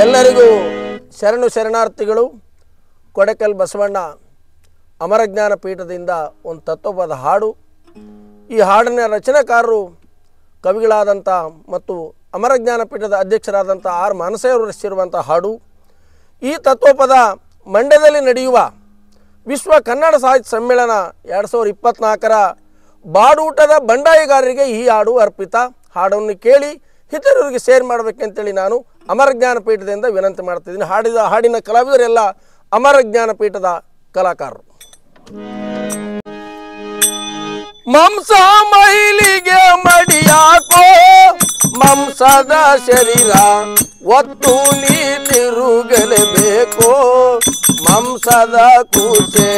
ಎಲ್ಲರಿಗೂ ಶರಣು ಶರಣಾರ್ಥಿಗಳು. ಕೊಡೆಕಲ್ ಬಸವಣ್ಣ ಅಮರಜ್ಞಾನ ಪೀಠದಿಂದ ಒಂದು ತತ್ವಪದ ಹಾಡು. ಈ ಹಾಡಿನ ರಚನೆಕಾರರು ಕವಿಗಳಾದಂಥ ಮತ್ತು ಅಮರಜ್ಞಾನ ಪೀಠದ ಅಧ್ಯಕ್ಷರಾದಂಥ ಆರ್ ಮಾನಸೆಯವರು ರಚಿಸಿರುವಂಥ ಹಾಡು. ಈ ತತ್ವಪದ ಮಂಡ್ಯದಲ್ಲಿ ನಡೆಯುವ ವಿಶ್ವ ಕನ್ನಡ ಸಾಹಿತ್ಯ ಸಮ್ಮೇಳನ 2024ರ ಬಾಡೂಟದ ಬಂಡಾಯಿಗಾರರಿಗೆ ಈ ಹಾಡು ಅರ್ಪಿತ. ಹಾಡನ್ನು ಕೇಳಿ ಇತರರಿಗೆ ಶೇರ್ ಮಾಡಬೇಕಂತೇಳಿ ನಾನು ಅಮರಜ್ಞಾನ ಪೀಠದಿಂದ ವಿನಂತಿ ಮಾಡ್ತಿದ್ದೀನಿ. ಹಾಡಿನ ಕಲಾವಿದರೆಲ್ಲ ಅಮರಜ್ಞಾನ ಪೀಠದ ಕಲಾಕಾರರು. ಮಾಂಸ ಮೈಲಿಗೆ ಮಡಿಯಾಕೋ ಮಾಂಸದ ಶರೀರ ಒತ್ತು ನೀ ತಿರುಗಲೇಬೇಕು ಮಾಂಸದ ಕೂಸೆ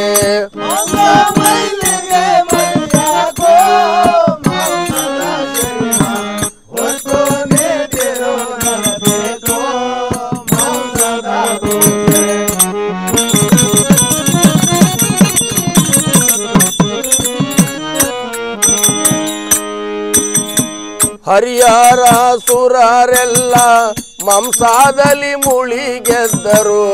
ಹರಿಹರ ಸುರರೆಲ್ಲ ಮಾಂಸದಲ್ಲಿ ಮುಳಿಗೆದ್ದರು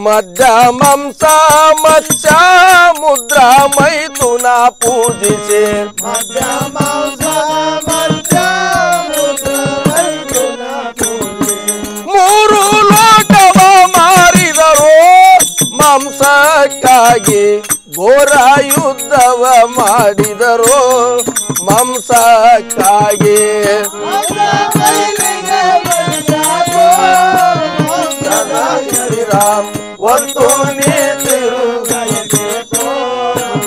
ಮಧ್ಯ ಮಾಂಸ ಮಚ್ಚ ಮುದ್ರಾ ಮೈಥುನ ಪೂಜಿಸಿ ಮೂರು ಲೋಕವ ಮಾರಿದರು ಮಾಂಸಕ್ಕಾಗಿ ಘೋರ ಯುದ್ಧವ ಮಾಡಿದರು ಮಾಂಸಕ್ಕಾಗಿ ಒಂದು ನೀತಿರುಗಲೇಬೇಕು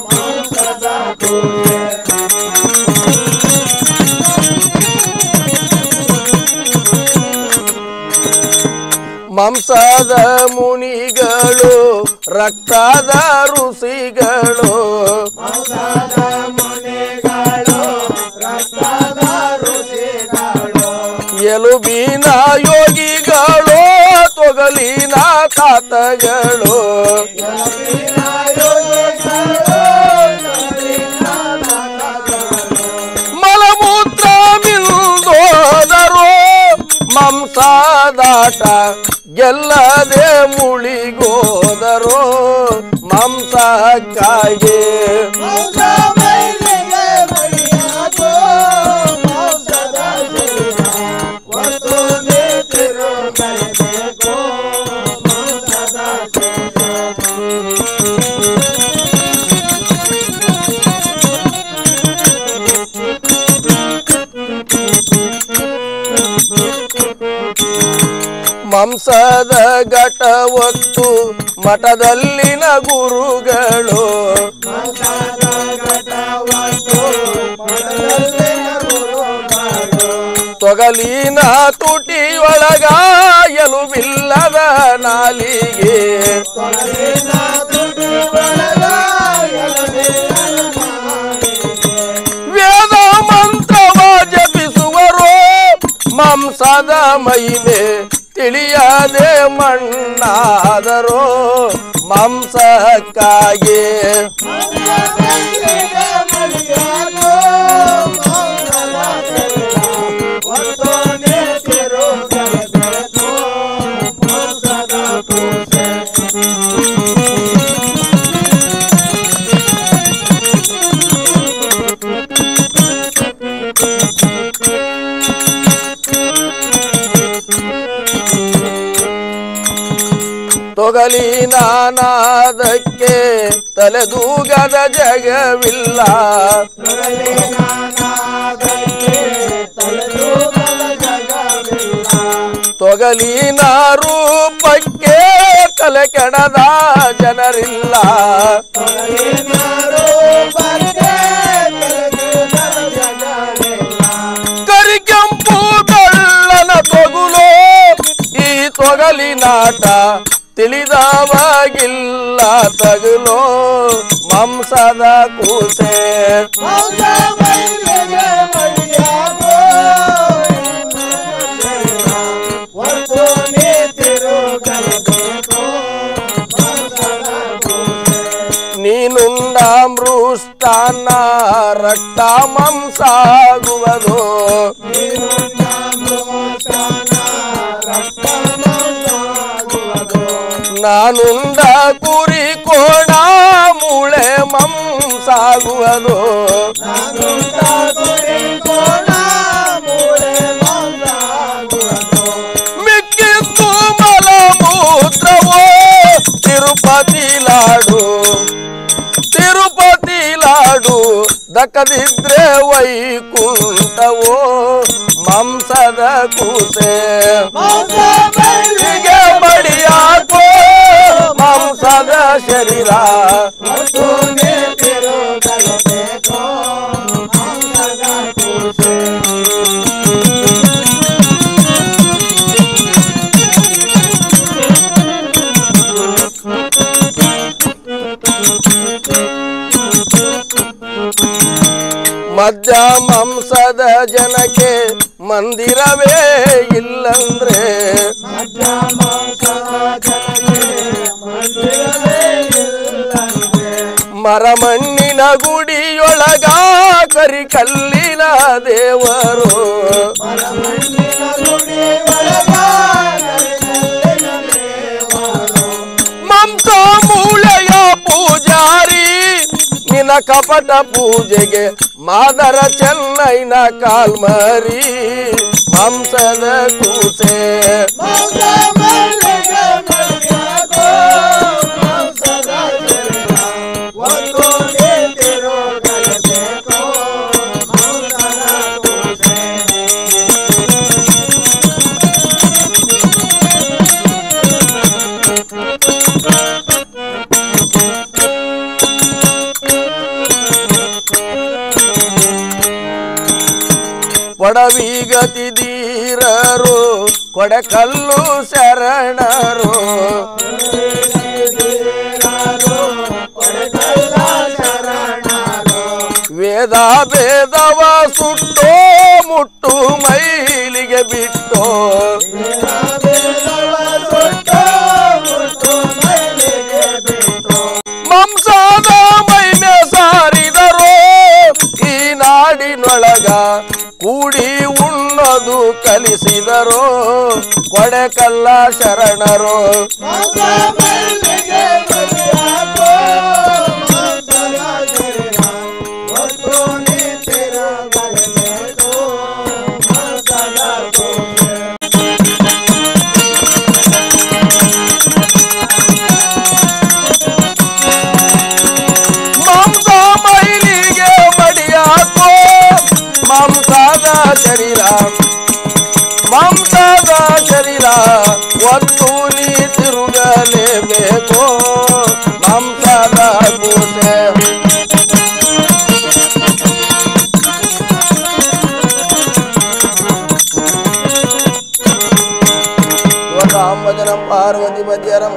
ಮಾಂಸದ ಕೂಸೆ ಮಾಂಸದ ಮುನಿಗಳು ರಕ್ತದ ಋಷಿಗಳು ಎಲುಬಿನ ಯೋಗಿಗಳು ತೊಗಲಿನ ತಾತಗಳು ಮಲಮೂತ್ರ ಮಿಲ್ದೋದರು ಮಾಂಸದಾಟ ಗೆಲ್ಲದೆ ಮುಳಿಗೋದರು ಮಾಂಸಕ್ಕಾಗಿ ಮಾಂಸದ ಘಟ ಒತ್ತು ಮಠದಲ್ಲಿನ ಗುರುಗಳು ತೊಗಲಿನ ತುಟಿ ಒಳಗ ಎಲುಬಿಲ್ಲದ ನಾಲಿಗೆ ವೇದ ಮಂತ್ರವ ಜಪಿಸುವರು ಮಾಂಸದ ಮಹಿಮೆ ತಿಳಿಯದೆ ಮಣ್ಣಾದರು ಮಾಂಸಕ್ಕಾಗಿ ತೊಗಲಿನ ನಾದಕ್ಕೆ ತಲೆದೂಗದ ಜಗವಿಲ್ಲ ತೊಗಲಿನ ರೂಪಕ್ಕೆ ತಲೆ ಕೆಡದ ಜನರಿಲ್ಲ ಕರಿಕೆಂಪು ಬೆಳ್ಳನ ತೊಗುಲು ಈ ತೊಗಲಿನಾಟ ತಿಳಿದವಾಗಿಲ್ಲ ತಗುಲೋ ಮಾಂಸದ ಕೂಸೆ ಮೃಷ್ಟಾನ್ನ ರಕ್ತ ಮಾಂಸಾಗುವುದು ನಾನುಂಡ ಕುರಿ ಕೋಣ ಮೂಳೆ ಮಾಂಸಾಗುವುದು ಮಿಕ್ಕಿತ್ತು ಮಲಮೂತ್ರವೋ ತಿರುಪತಿ ಲಾಡು ದಕ್ಕದಿದ್ರೆ ವೈಕುಂಠವೋ ಮಾಂಸದ ಕೂಸೆ ಹೀಗೆ ಬಡಿಯಾಕೋ ಮಾಂಸದ ಶರೀರ ಮಧ್ಯ ಮಾಂಸದ ಜನಕ್ಕೆ ಮಂದಿರವೇ ಇಲ್ಲಂದ್ರೆ ಮರಮಣ್ಣಿನ ಗುಡಿಯೊಳಗ ಕರಿಕಲ್ಲಿನ ದೇವರು ಮಾಂಸ ಮೂಳೆಯ ಪೂಜಾರಿ ನಿನ್ನ ಕಪಟ ಪೂಜೆಗೆ ಮಾದರ ಚೆನ್ನೈನ ಕಾಲ್ಮರಿ ಮಾಂಸದ ಕೂಸೆ ಕೊಡವಿಗತಿದೀರರು ಕೊಡಕಲ್ಲು ಶರಣರು ವೇದ ಭೇದವ ಸುಟ್ಟೋ ಮುಟ್ಟು ಮೈಲಿಗೆ ಬಿಟ್ಟೋ ಮಾಂಸದ ಮೈಮೆ ಸಾರಿದರು ಈ ನಾಡಿನೊಳಗ ಕೂಡಿ ಉಣ್ಣೋದು ಕಲಿಸಿದರು ಕೊಡೆಕಲ್ಲ ಶರಣರು ಮಾಂಸ ಮೈಲಿಗೆ ಮಡಿಯಾಕೋ ಮಾಂಸದ ಶರೀರ ಒತ್ತು ನೀ ತಿರುಗಲೇಬೇಕು ಮಾಂಸದ ಕೂಸೆ ರಾಮ ಭಜನ ಪಾರ್ವತಿ ಪದ್ಯರಂ